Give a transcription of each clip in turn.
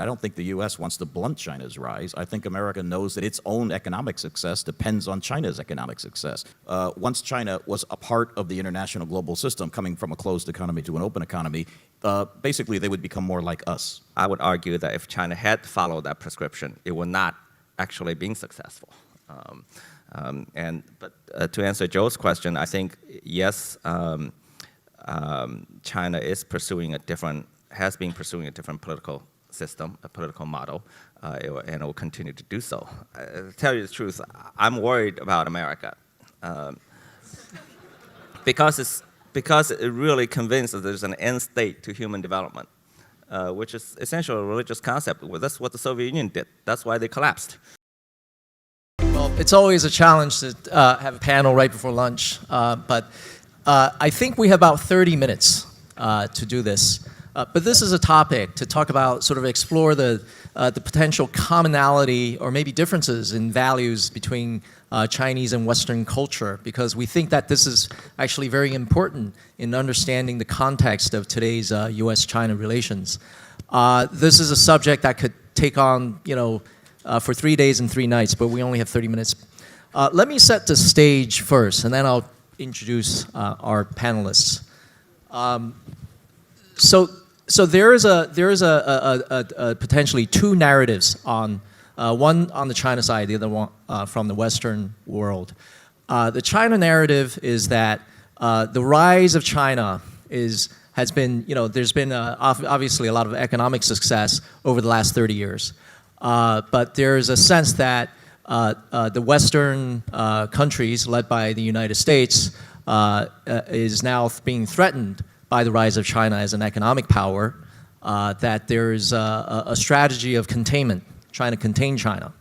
I don't think the U.S. wants to blunt China's rise. I think America knows that its own economic success depends on China's economic success. Once China was a part of the international global system, coming from a closed economy to an open economy, basically they would become more like us. I would argue that if China had followed that prescription, it would not actually be successful. But to answer Joe's question, I think yes, China is pursuing has been pursuing a different political system, a political model, and it will continue to do so. To tell you the truth, I'm worried about America because it really convinced that there's an end state to human development, which is essentially a religious concept. Well, that's what the Soviet Union did. That's why they collapsed. Well, it's always a challenge to have a panel right before lunch, but I think we have about 30 minutes to do this. But this is a topic to talk about, sort of explore the potential commonality or maybe differences in values between Chinese and Western culture, because we think that this is actually very important in understanding the context of today's U.S.-China relations. This is a subject that could take on, for 3 days and 3 nights, but we only have 30 minutes. Let me set the stage first, and then I'll introduce our panelists. So there is a potentially two narratives on one on the China side, the other one from the Western world. The China narrative is that the rise of China has been, there's been obviously a lot of economic success over the last 30 years, but there's a sense that the Western countries, led by the United States, is now being threatened by the rise of China as an economic power, that there's a strategy of containment, trying to contain China.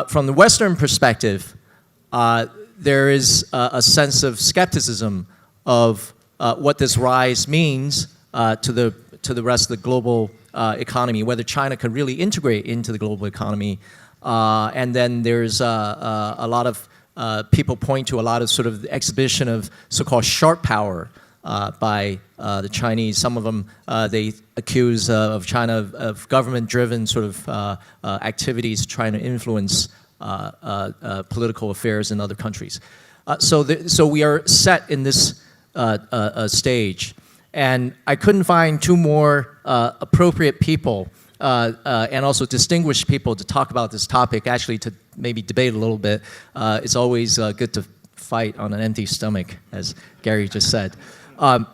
From the Western perspective, there is a sense of skepticism of what this rise means to the rest of the global economy, whether China could really integrate into the global economy. And then there's a lot of people point to a lot of sort of exhibition of so-called sharp power by the Chinese. Some of them, they accuse of China of government-driven sort of activities trying to influence political affairs in other countries. So we are set in this stage. And I couldn't find two more appropriate people and also distinguished people to talk about this topic, actually to maybe debate a little bit. It's always good to fight on an empty stomach, as Gary just said. So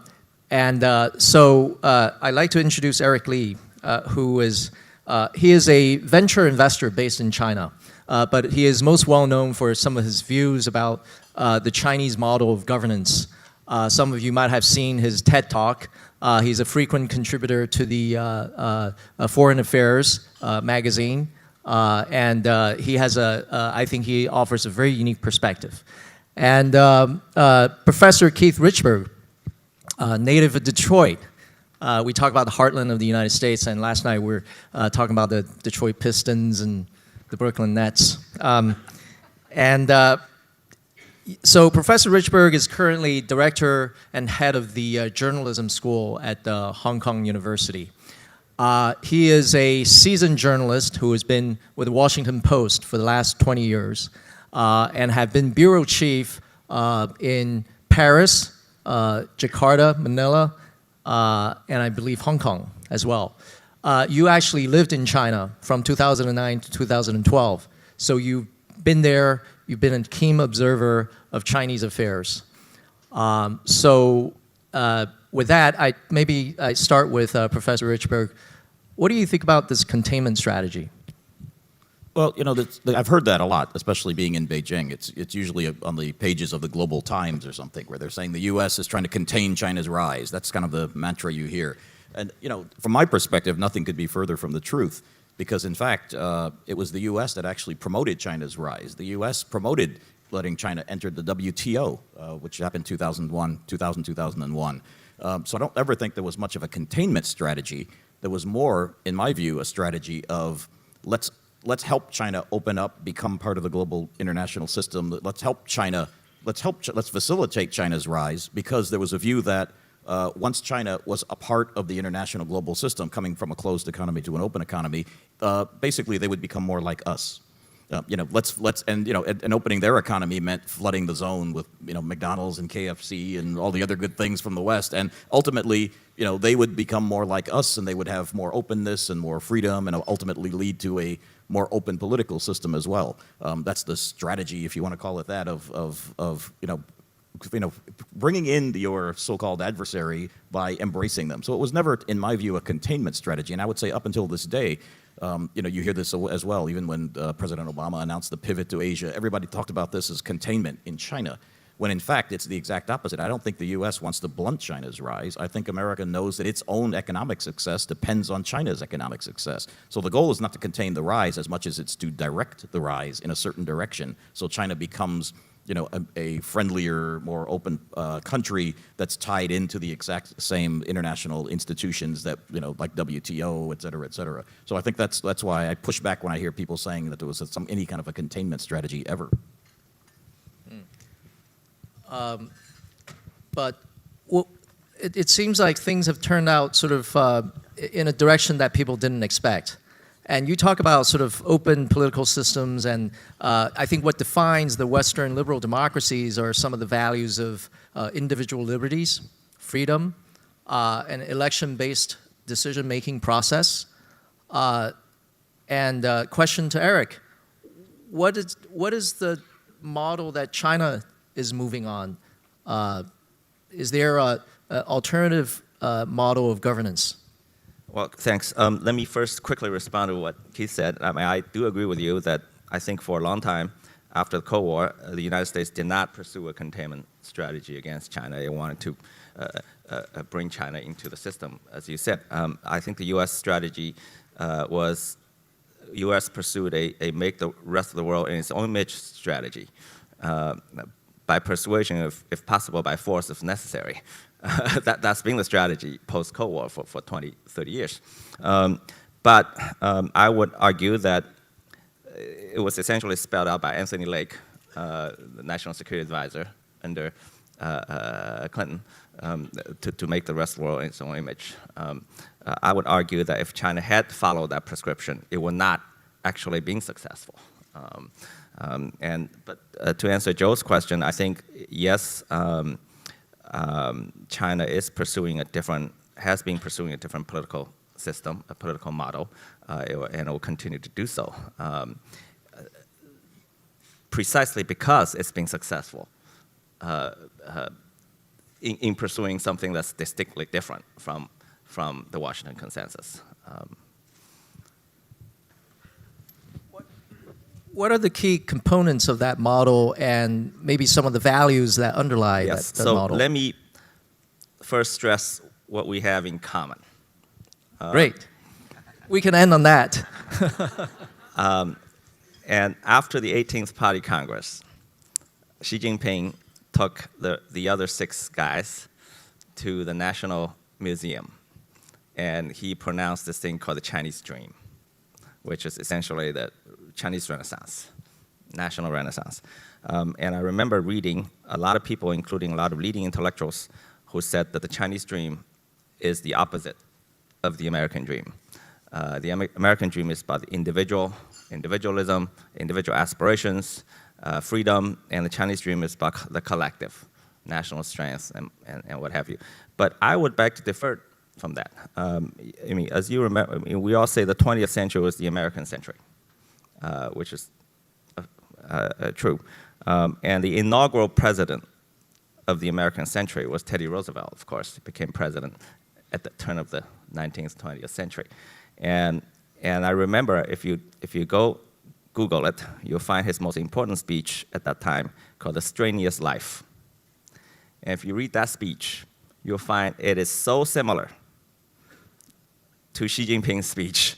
I'd like to introduce Eric Li, who is, he is a venture investor based in China, but he is most well known for some of his views about the Chinese model of governance. Some of you might have seen his TED Talk. He's a frequent contributor to the Foreign Affairs magazine, and he has I think he offers a very unique perspective. And Professor Keith Richburg, native of Detroit. We talk about the heartland of the United States, and last night we were talking about the Detroit Pistons and the Brooklyn Nets. So Professor Richburg is currently director and head of the journalism school at Hong Kong University. He is a seasoned journalist who has been with the Washington Post for the last 20 years and have been bureau chief in Paris, Jakarta, Manila, and I believe Hong Kong as well. You actually lived in China from 2009 to 2012, so you've been there, you've been a keen observer of Chinese affairs. With that, I start with Professor Richburg. What do you think about this containment strategy? Well, I've heard that a lot, especially being in Beijing. It's usually on the pages of the Global Times or something, where they're saying the U.S. is trying to contain China's rise. That's kind of the mantra you hear. And, from my perspective, nothing could be further from the truth, because, in fact, it was the U.S. that actually promoted China's rise. The U.S. promoted letting China enter the WTO, which happened 2001. So I don't ever think there was much of a containment strategy. There was more, in my view, a strategy of let's help China open up, become part of the global international system. Let's facilitate China's rise, because there was a view that once China was a part of the international global system, coming from a closed economy to an open economy, basically they would become more like us. And opening their economy meant flooding the zone with McDonald's and KFC and all the other good things from the West, and ultimately they would become more like us, and they would have more openness and more freedom, and ultimately lead to a more open political system as well. That's the strategy, if you want to call it that, of bringing in your so-called adversary by embracing them. So it was never, in my view, a containment strategy, and I would say up until this day. You hear this as well, even when President Obama announced the pivot to Asia, everybody talked about this as containment in China, when in fact it's the exact opposite. I don't think the U.S. wants to blunt China's rise. I think America knows that its own economic success depends on China's economic success. So the goal is not to contain the rise as much as it's to direct the rise in a certain direction, so China becomes a friendlier, more open country that's tied into the exact same international institutions that, like WTO, et cetera, et cetera. So I think that's why I push back when I hear people saying that there was any kind of a containment strategy ever. But it seems like things have turned out sort of in a direction that people didn't expect. And you talk about sort of open political systems, and I think what defines the Western liberal democracies are some of the values of individual liberties, freedom, an election-based decision-making process. And question to Eric, what is the model that China is moving on? Is there an alternative model of governance? Well, thanks. Let me first quickly respond to what Keith said. I mean, I do agree with you that I think for a long time after the Cold War, the United States did not pursue a containment strategy against China. It wanted to bring China into the system, as you said. I think the U.S. strategy was U.S. pursued a make the rest of the world in its own image strategy by persuasion, if possible, by force if necessary. That's been the strategy post-Cold War for 20, 30 years. But I would argue that it was essentially spelled out by Anthony Lake, the National Security Advisor under Clinton, to make the rest of the world in its own image. I would argue that if China had followed that prescription, it would not actually been successful. But to answer Joe's question, I think yes, China is pursuing has been pursuing a different political system, a political model, and it will continue to do so. Precisely because it's been successful in pursuing something that's distinctly different from the Washington Consensus. What are the key components of that model and maybe some of the values that underlie that model? So let me first stress what we have in common. Great. We can end on that. And after the 18th Party Congress, Xi Jinping took the other 6 guys to the National Museum, and he pronounced this thing called the Chinese Dream, which is essentially the Chinese Renaissance, national Renaissance. And I remember reading a lot of people, including a lot of leading intellectuals, who said that the Chinese Dream is the opposite of the American Dream. The American Dream is about the individualism, individual aspirations, freedom, and the Chinese Dream is about the collective, national strength, and what have you. But I would beg to differ from that. I mean, as you remember, we all say the 20th century was the American century, which is true. And the inaugural president of the American century was Teddy Roosevelt, of course. He became president at the turn of the 19th, 20th century. And I remember, if you go Google it, you'll find his most important speech at that time called The Strenuous Life. And if you read that speech, you'll find it is so similar to Xi Jinping's speech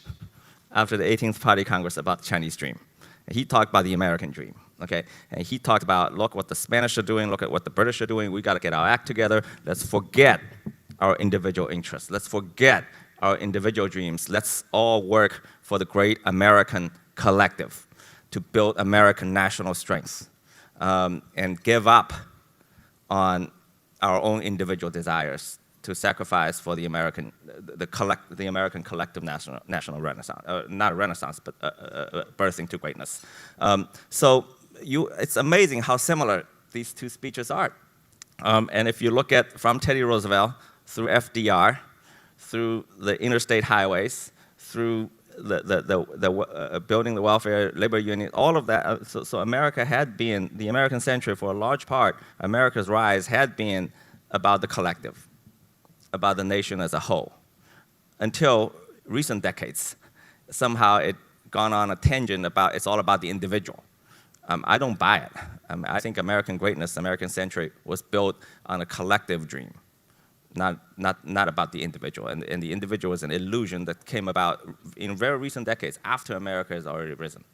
after the 18th Party Congress about the Chinese Dream. And he talked about the American Dream, okay? And he talked about, look what the Spanish are doing, look at what the British are doing, we gotta get our act together, let's forget our individual interests, let's forget our individual dreams, let's all work for the great American collective to build American national strength and give up on our own individual desires to sacrifice for the American, the American collective national renaissance, not a renaissance, but birthing to greatness. So it's amazing how similar these two speeches are. And if you look at from Teddy Roosevelt through FDR, through the interstate highways, through the building the welfare, labor union, all of that. So America had been, the American century for a large part, America's rise had been about the collective, about the nation as a whole. Until recent decades, somehow it gone on a tangent about, it's all about the individual. I don't buy it. I think American greatness, American century was built on a collective dream. Not about the individual. And the individual is an illusion that came about in very recent decades after America has already risen.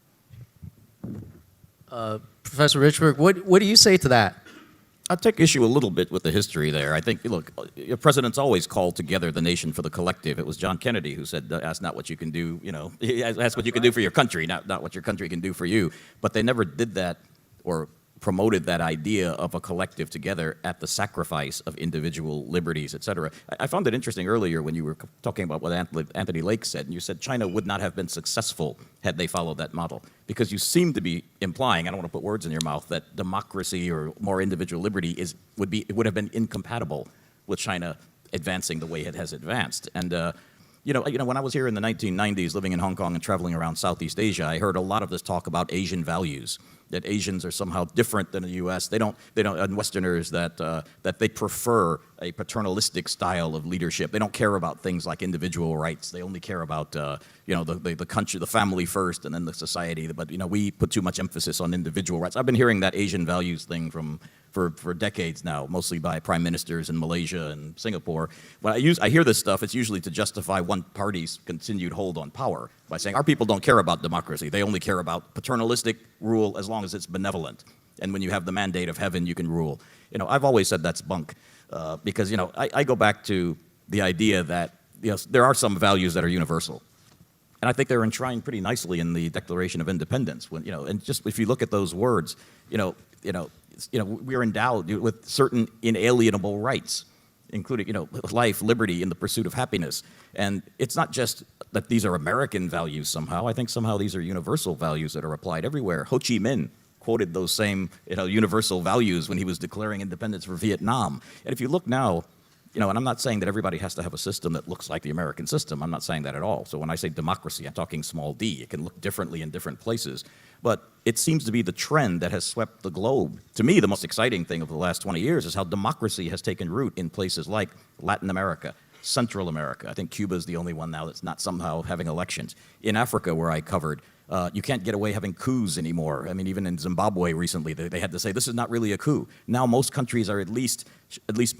Professor Richburg, what do you say to that? I take issue a little bit with the history there. I think, look, presidents always call together the nation for the collective. It was John Kennedy who said, ask not what you can do, ask what you can do for your country, not what your country can do for you. But they never did that or promoted that idea of a collective together at the sacrifice of individual liberties, et cetera. I found it interesting earlier when you were talking about what Anthony Lake said, and you said China would not have been successful had they followed that model. Because you seem to be implying, I don't want to put words in your mouth, that democracy or more individual liberty would have been incompatible with China advancing the way it has advanced. And when I was here in the 1990s, living in Hong Kong and traveling around Southeast Asia, I heard a lot of this talk about Asian values, that Asians are somehow different than the U.S. And Westerners that they prefer a paternalistic style of leadership. They don't care about things like individual rights. They only care about the country, the family first, and then the society. But we put too much emphasis on individual rights. I've been hearing that Asian values thing for decades now, mostly by prime ministers in Malaysia and Singapore. When I hear this stuff, it's usually to justify one party's continued hold on power by saying our people don't care about democracy. They only care about paternalistic rule as long as it's benevolent. And when you have the mandate of heaven, you can rule. I've always said that's bunk because I go back to the idea that there are some values that are universal. And I think they're enshrined pretty nicely in the Declaration of Independence. And just if you look at those words, we are endowed with certain inalienable rights, including life, liberty, and the pursuit of happiness. And it's not just that these are American values somehow. I think somehow these are universal values that are applied everywhere. Ho Chi Minh quoted those same universal values when he was declaring independence for Vietnam. And if you look now, and I'm not saying that everybody has to have a system that looks like the American system. I'm not saying that at all. So when I say democracy, I'm talking small d. It can look differently in different places. But it seems to be the trend that has swept the globe. To me, the most exciting thing of the last 20 years is how democracy has taken root in places like Latin America, Central America. I think Cuba is the only one now that's not somehow having elections. In Africa, where I covered, you can't get away having coups anymore. I mean, even in Zimbabwe recently, they had to say, this is not really a coup. Now most countries are at least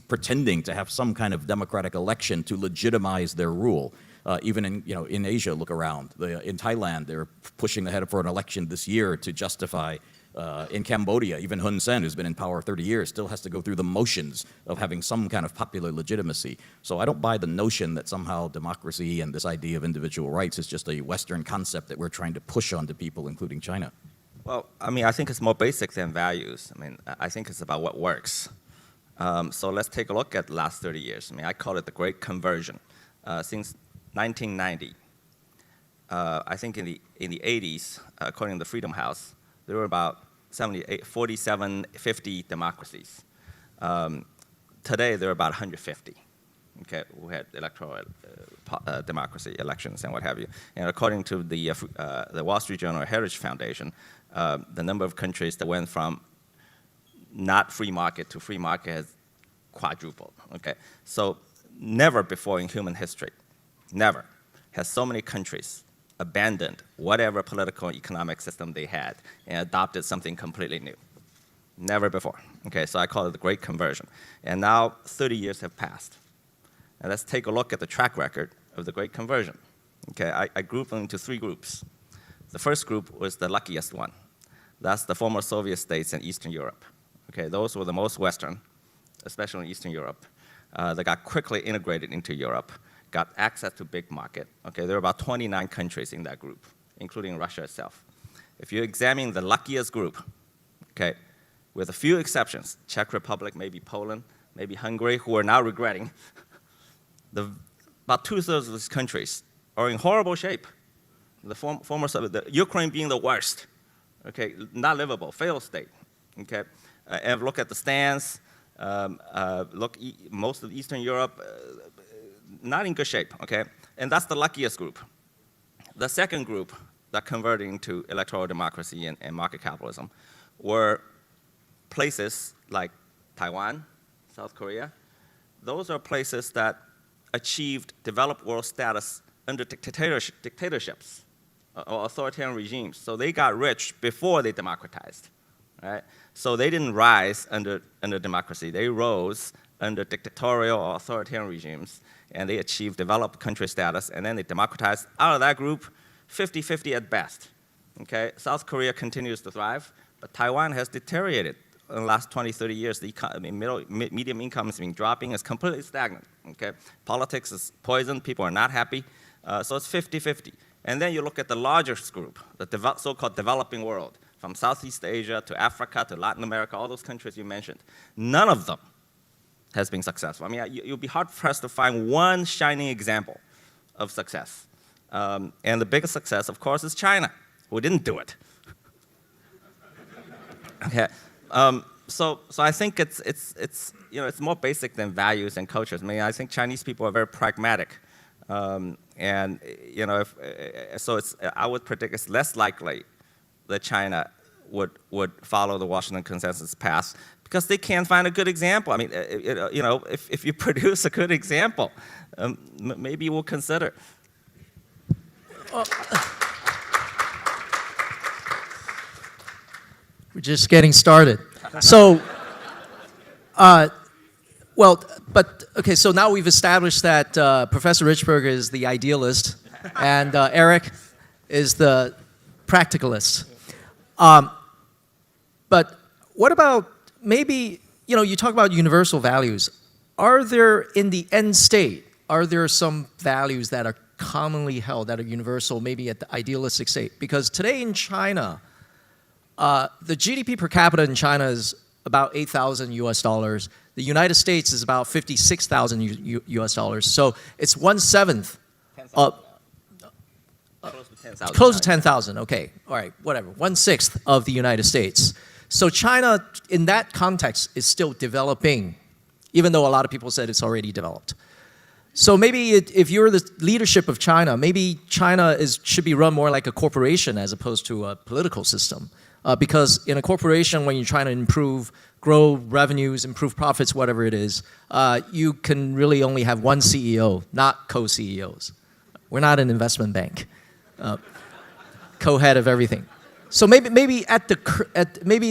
pretending to have some kind of democratic election to legitimize their rule. Even in Asia, look around. In Thailand, they're pushing ahead for an election this year to justify. In Cambodia, even Hun Sen, who's been in power 30 years, still has to go through the motions of having some kind of popular legitimacy. So I don't buy the notion that somehow democracy and this idea of individual rights is just a Western concept that we're trying to push onto people, including China. Well, I think it's more basic than values. I think it's about what works. So let's take a look at the last 30 years. I call it the Great Conversion. Since 1990, I think in the 80s, according to the Freedom House, there were about 47, 50 democracies. Today, there are about 150. Who had electoral democracy elections and what have you. And according to the Wall Street Journal Heritage Foundation, the number of countries that went from not free market to free market has quadrupled. So never before in human history, never has so many countries abandoned whatever political and economic system they had and adopted something completely new. Never before. So I call it the Great Conversion. And now 30 years have passed. And let's take a look at the track record of the Great Conversion. I grouped them into three groups. The first group was the luckiest one. That's the former Soviet states in Eastern Europe. Those were the most Western, especially in Eastern Europe. They got quickly integrated into Europe, got access to big market. There are about 29 countries in that group, including Russia itself. If you examine the luckiest group, with a few exceptions, Czech Republic, maybe Poland, maybe Hungary, who are now regretting about 2/3 of these countries are in horrible shape. The the Ukraine being the worst, okay, not livable, failed state, okay. And look at the stands. Most of Eastern Europe, not in good shape, okay. And that's the luckiest group. The second group that converted into electoral democracy and market capitalism were places like Taiwan, South Korea. Those are places that achieved developed world status under dictatorships or authoritarian regimes. So they got rich before they democratized, right? So they didn't rise under democracy. They rose under dictatorial or authoritarian regimes, and they achieved developed country status, and then they democratized. Out of that group, 50-50 at best, okay? South Korea continues to thrive, but Taiwan has deteriorated in the last 20, 30 years. The medium income has been dropping. It's completely stagnant, okay? Politics is poison. People are not happy. So it's 50-50. And then you look at the largest group, the so-called developing world, from Southeast Asia to Africa to Latin America, all those countries you mentioned. None of them has been successful. I mean, you'll be hard-pressed to find one shining example of success. And the biggest success, of course, is China, who didn't do it. Okay. So I think it's more basic than values and cultures. I mean, I think Chinese people are very pragmatic. And I would predict it's less likely that China would follow the Washington Consensus path because they can't find a good example. I mean, if you produce a good example, maybe we'll consider. We're just getting started. So, okay, so now we've established that Professor Richburg is the idealist and Eric is the practicalist. But what about maybe, you talk about universal values. Are there, in the end state, are there some values that are commonly held, that are universal, maybe at the idealistic state? Because today in China, the GDP per capita in China is about $8,000 US. The United States is about $56,000 US. So it's 1/7. Close to 10,000. Close to 10,000, okay. All right, whatever. 1/6 of the United States. So China, in that context, is still developing, even though a lot of people said it's already developed. So maybe if you're the leadership of China, maybe China should be run more like a corporation as opposed to a political system. Because in a corporation, when you're trying to grow revenues, improve profits, whatever it is, you can really only have one CEO, not co-CEOs. We're not an investment bank, co-head of everything. So maybe maybe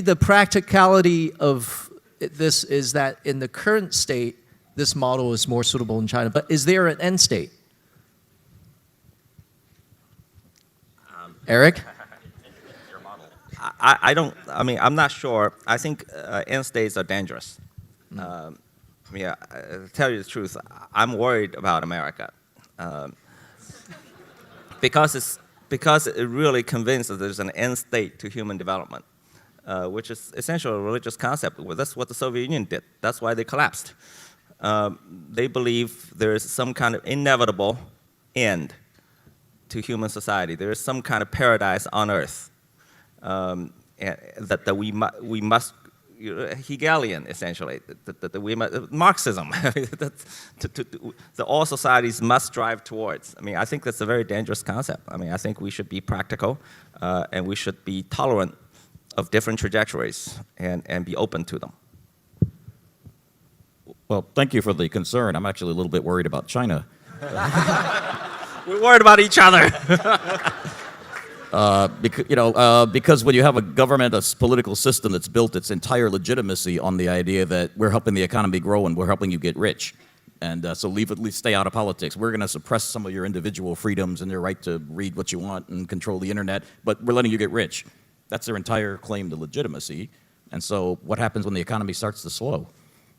the practicality of this is that in the current state, this model is more suitable in China. But is there an end state? Eric? I'm not sure. I think end states are dangerous. To tell you the truth, I'm worried about America. Because it really convinced that there's an end state to human development, which is essentially a religious concept. Well, that's what the Soviet Union did. That's why they collapsed. They believe there is some kind of inevitable end to human society. There is some kind of paradise on earth. That we must, Hegelian essentially, that we must, Marxism, that all societies must strive towards. I mean, I think that's a very dangerous concept. I mean, I think we should be practical and we should be tolerant of different trajectories and be open to them. Well, thank you for the concern. I'm actually a little bit worried about China. We're worried about each other. Because when you have a government, a political system that's built its entire legitimacy on the idea that we're helping the economy grow and we're helping you get rich, and so stay out of politics. We're going to suppress some of your individual freedoms and your right to read what you want and control the internet, but we're letting you get rich. That's their entire claim to legitimacy. And so what happens when the economy starts to slow?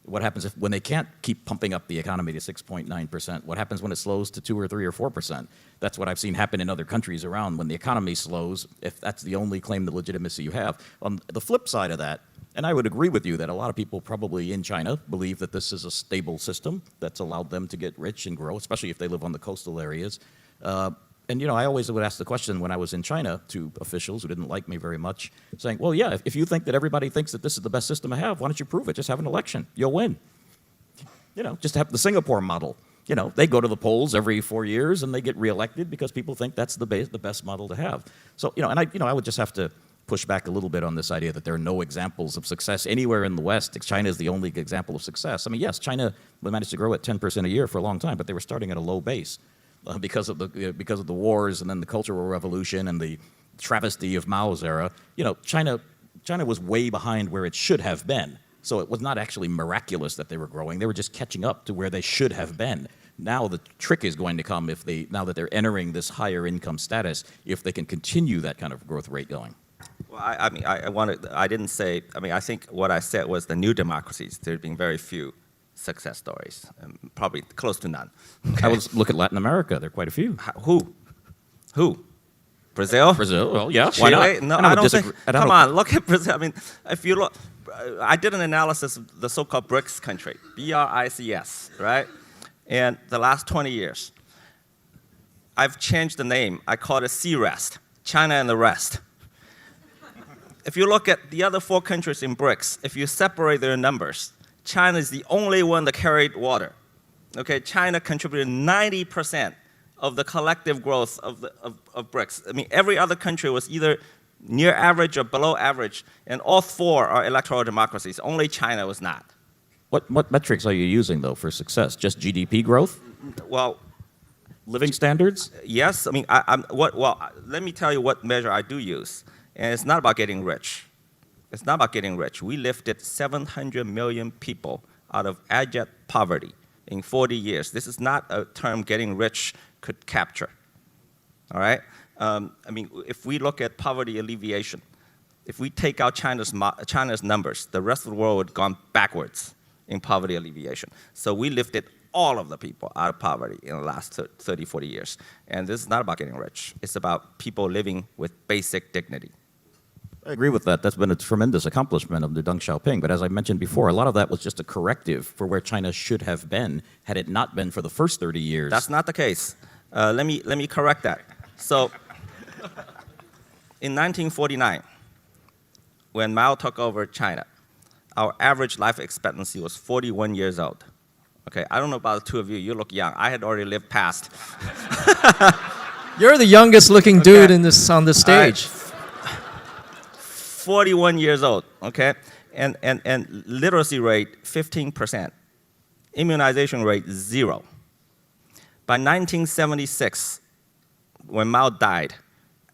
What happens when they can't keep pumping up the economy to 6.9%? What happens when it slows to 2 or 3 or 4%? That's what I've seen happen in other countries around. When the economy slows, if that's the only claim to legitimacy you have. On the flip side of that, And I would agree with you that a lot of people probably in China believe that this is a stable system that's allowed them to get rich and grow, especially if they live on the coastal areas. And I always would ask the question when I was in China to officials who didn't like me very much, saying, well, yeah, if you think that everybody thinks that this is the best system to have, why don't you prove it? Just have an election. You'll win. Just have the Singapore model. They go to the polls every 4 years and they get reelected because people think that's the best model to have. So, and I would just have to push back a little bit on this idea that there are no examples of success anywhere in the West. China is the only example of success. I mean, yes, China managed to grow at 10% a year for a long time, but they were starting at a low base because of the wars and then the Cultural Revolution and the travesty of Mao's era. China was way behind where it should have been. So it was not actually miraculous that they were growing. They were just catching up to where they should have been. Now the trick is going to come now that they're entering this higher income status, if they can continue that kind of growth rate going. Well, I didn't say, I think what I said was the new democracies, there have been very few success stories, probably close to none. Okay? I would look at Latin America, there are quite a few. Who? Brazil? Brazil, well, yeah, Chile? why not? No, I don't think, come on, look at Brazil. If you look, I did an analysis of the so-called BRICS country, BRICS, right? And the last 20 years, I've changed the name. I call it CREST, China and the rest. If you look at the other 4 countries in BRICS, if you separate their numbers, China is the only one that carried water. Okay, China contributed 90% of the collective growth of BRICS. Every other country was either near average or below average, and all 4 are electoral democracies. Only China was not. What metrics are you using, though, for success? Just GDP growth? Well, living standards? Yes. Let me tell you what measure I do use. And it's not about getting rich. It's not about getting rich. We lifted 700 million people out of abject poverty in 40 years. This is not a term getting rich could capture. All right? If we look at poverty alleviation, if we take out China's numbers, the rest of the world would have gone backwards in poverty alleviation. So we lifted all of the people out of poverty in the last 30, 40 years. And this is not about getting rich. It's about people living with basic dignity. I agree with that. That's been a tremendous accomplishment under Deng Xiaoping. But as I mentioned before, a lot of that was just a corrective for where China should have been had it not been for the first 30 years. That's not the case. Let me correct that. So in 1949, when Mao took over China, our average life expectancy was 41 years old. Okay, I don't know about the two of you. You look young. I had already lived past. You're the youngest looking dude on the stage. 41 years old, okay? And literacy rate, 15%. Immunization rate, 0. By 1976, when Mao died,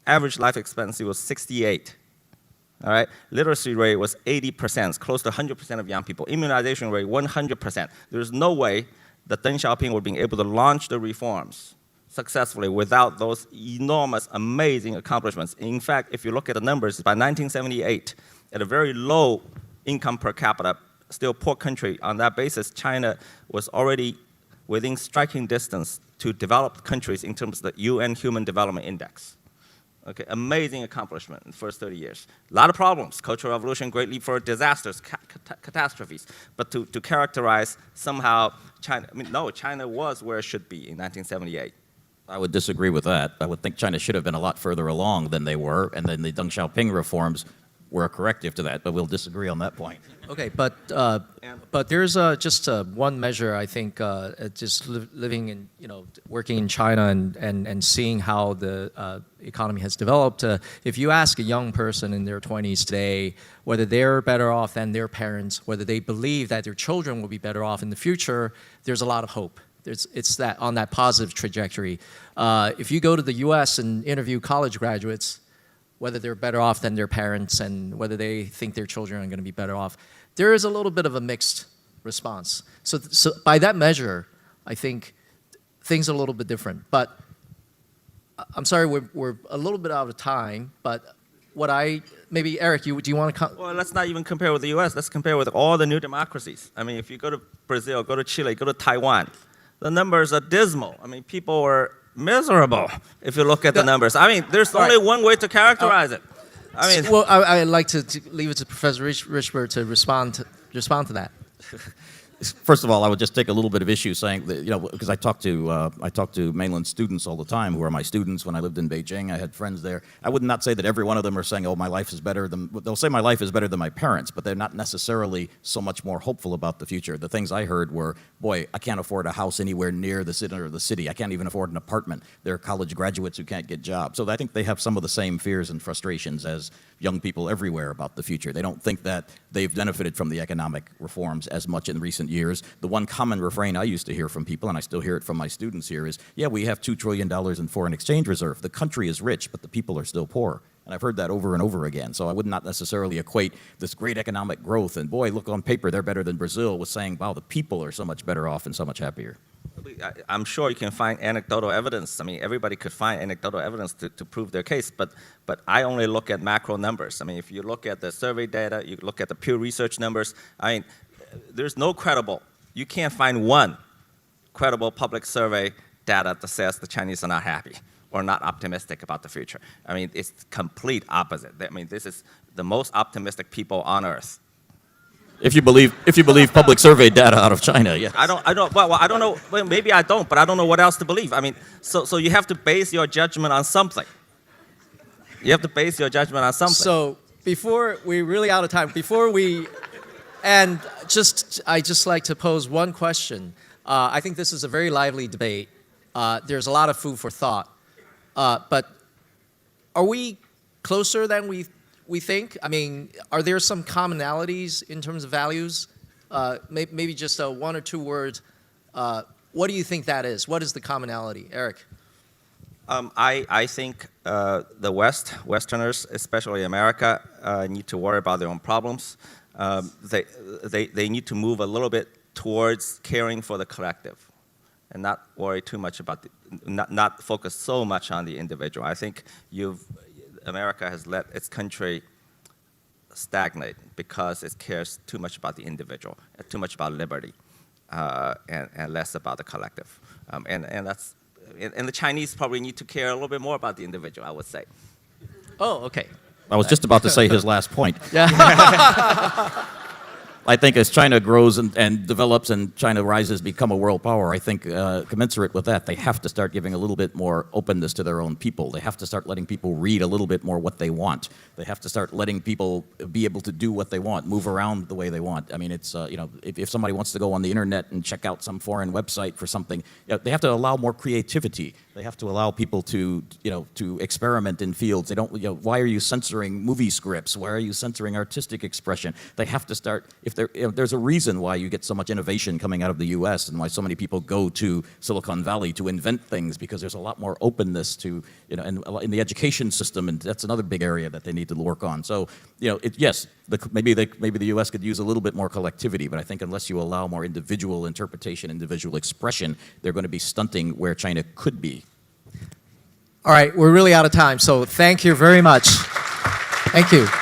average life expectancy was 68. All right? Literacy rate was 80%, close to 100% of young people. Immunization rate, 100%. There's no way that Deng Xiaoping would be able to launch the reforms successfully without those enormous, amazing accomplishments. In fact, if you look at the numbers, by 1978, at a very low income per capita, still poor country, on that basis, China was already within striking distance to developed countries in terms of the UN Human Development Index. Okay, amazing accomplishment in the first 30 years. A lot of problems, Cultural Revolution, Great Leap Forward, disasters, catastrophes. But to characterize somehow China, no, China was where it should be in 1978. I would disagree with that. I would think China should have been a lot further along than they were, and then the Deng Xiaoping reforms were a corrective to that, but we'll disagree on that point. Okay, but there's just one measure, I think, just living and working in China and seeing how the economy has developed. If you ask a young person in their 20s today whether they're better off than their parents, whether they believe that their children will be better off in the future, there's a lot of hope. It's on that positive trajectory. If you go to the U.S. and interview college graduates, whether they're better off than their parents and whether they think their children are going to be better off, there is a little bit of a mixed response. So by that measure, I think things are a little bit different. But I'm sorry, we're a little bit out of time, but maybe Eric, do you want to Well, let's not even compare with the U.S. Let's compare with all the new democracies. If you go to Brazil, go to Chile, go to Taiwan, the numbers are dismal. People are miserable if you look at the numbers. There's only one way to characterize it. I mean, Well, I'd like to leave it to Professor Richburg to respond to that. First of all, I would just take a little bit of issue saying that, because I talk to mainland students all the time who are my students. When I lived in Beijing, I had friends there. I would not say that every one of them are saying, oh, my life is better than, they'll say my life is better than my parents, but they're not necessarily so much more hopeful about the future. The things I heard were, boy, I can't afford a house anywhere near the center of the city. I can't even afford an apartment. There are college graduates who can't get jobs. So I think they have some of the same fears and frustrations as young people everywhere about the future. They don't think that they've benefited from the economic reforms as much in recent years. The one common refrain I used to hear from people, and I still hear it from my students here, is, yeah, we have $2 trillion in foreign exchange reserve. The country is rich, but the people are still poor. And I've heard that over and over again. So I would not necessarily equate this great economic growth and, boy, look, on paper they're better than Brazil, with saying, wow, the people are so much better off and so much happier. I'm sure you can find anecdotal evidence. I mean, everybody could find anecdotal evidence to prove their case, but I only look at macro numbers. I mean, if you look at the survey data, you look at the Pew Research numbers, I mean, there's no credible, you can't find one credible public survey data that says the Chinese are not happy or not optimistic about the future. I mean, it's complete opposite. I mean, this is the most optimistic people on earth. If you believe public survey data out of China, yes. I don't know. Well, maybe I don't, but I don't know what else to believe. I mean, so you have to base your judgment on something. You have to base your judgment on something. So before we're really out of time, I just like to pose one question. I think this is a very lively debate. There's a lot of food for thought. But are we closer than we think? I mean, are there some commonalities in terms of values? Maybe just one or two words. What do you think that is? What is the commonality? Eric? I think the Westerners, especially America, need to worry about their own problems. They need to move a little bit towards caring for the collective and not worry too much about not focus so much on the individual. I think America has let its country stagnate because it cares too much about the individual, too much about liberty, and less about the collective. And the Chinese probably need to care a little bit more about the individual, I would say. Oh, okay. I was just about to say his last point. Yeah. I think as China grows and develops and China rises, become a world power, I think commensurate with that, they have to start giving a little bit more openness to their own people. They have to start letting people read a little bit more what they want. They have to start letting people be able to do what they want, move around the way they want. I mean, it's, if somebody wants to go on the internet and check out some foreign website for something, they have to allow more creativity. They have to allow people to experiment in fields. They don't, why are you censoring movie scripts? Why are you censoring artistic expression? They have to start, there's a reason why you get so much innovation coming out of the U.S. and why so many people go to Silicon Valley to invent things, because there's a lot more openness to, and in the education system, and that's another big area that they need to work on. So, yes, maybe the U.S. could use a little bit more collectivity, but I think unless you allow more individual interpretation, individual expression, they're going to be stunting where China could be. All right, we're really out of time, so thank you very much. Thank you.